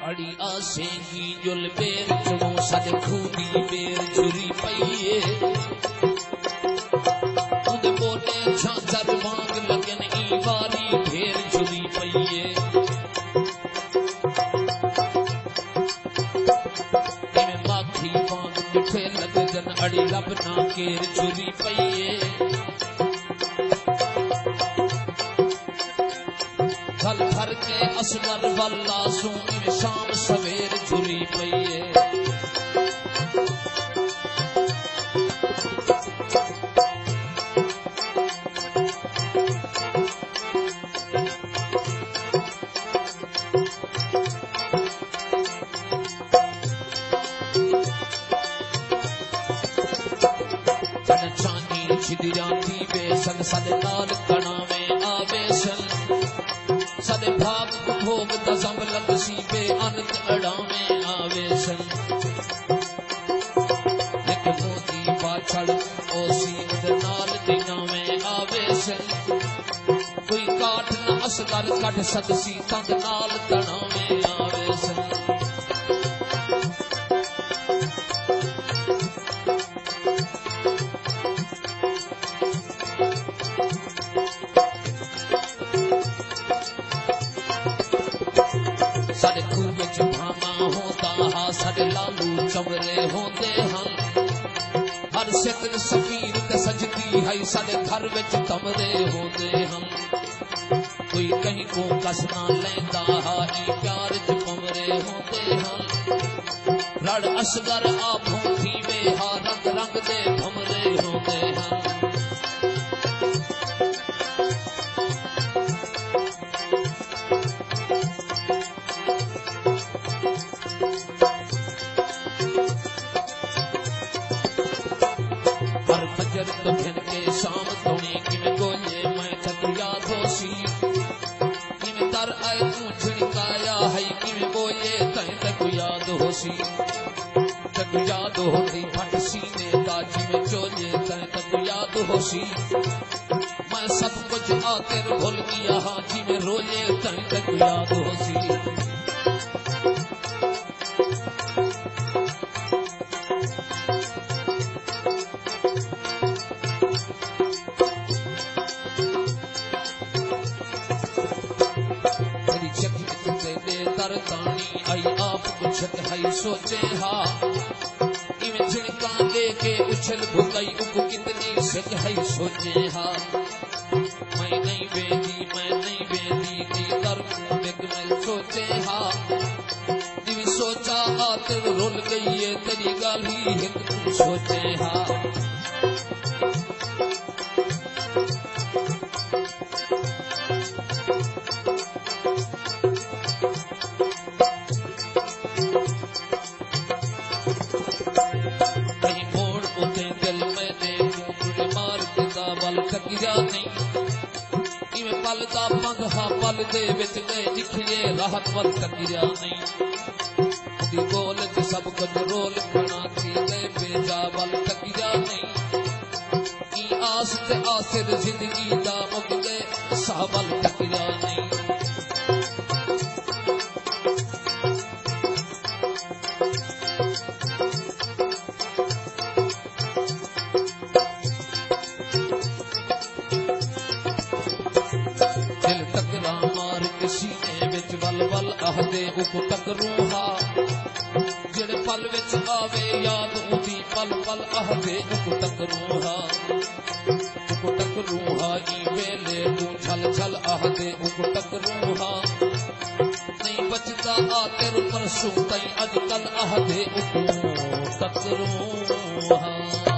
अड़ी आसेंगी जुल बेर चुनो सद खूनी बेर झुरी पईए उद बोले झांझर वांग लगन ई वारी ढेर झुरी पईए इमे माखी वांग मिठे लगन अड़ी लब ना केर झुरी पईए फल भर के असगर वल्ला सू शाम सवेर झुरी पईए जन चांदी छिदिया थी बेसन सद लाल कणा में आवेशन सद भाग भोग दसम लकसी पे अनंत अड़ा में आवेशन एक मोती पाछड़ ओसी नाल दिना में आवेशन कोई काठ न असगर कढ़ सकसी तंग नाल तना में आवेशन सारे खूब भामा होता हा सारे लालू चमरे होते हम हर सितर सफीर ते सजती है सारे घर विच कमरे होते हम कोई कहीं को कसना लेंदा हा ई प्यार च कमरे होते हम रड़ असगर आभों थी वे हा रंग रंग दे कमरे होते हम तो घिन के शाम तोने किमें गोले मैं तक याद होसी किमें तर आए तू झिड़काया है किमें गोले तय तक याद होसी तक याद होती फट सीने दाजी में चोले तय तक याद होसी मैं सब कुछ आकर भूल गया हाँ जी में रोले तय तक याद होसी आई आप कुछ है सोचे हा इवें झिड़का लेके उछल भुगई उको कितनी सिक है सोचे हा मैं नहीं बेदी की दर बिग में सोचे हा इवें सोचा आते रुल गई है तेरी गाली हिक तू सोचे हा पलदा मंगहा पल दे विच गए लिखिए राहत वल तकिया नहीं दी बोल च सब कुछ रोल बना थी गए बेजा वल तकिया नहीं की आस ते आसिर जिंदगी दा मुक गए सावल तकिया नहीं आहदे उको टकरू हा जेड़े पल विच आवे याद उदी पल पल आहदे उको टकरू हा ई वेले तू छल छल आहदे उको टकरू हा नहीं बचदा आकर परसों तई अजकल आहदे उको टकरू हा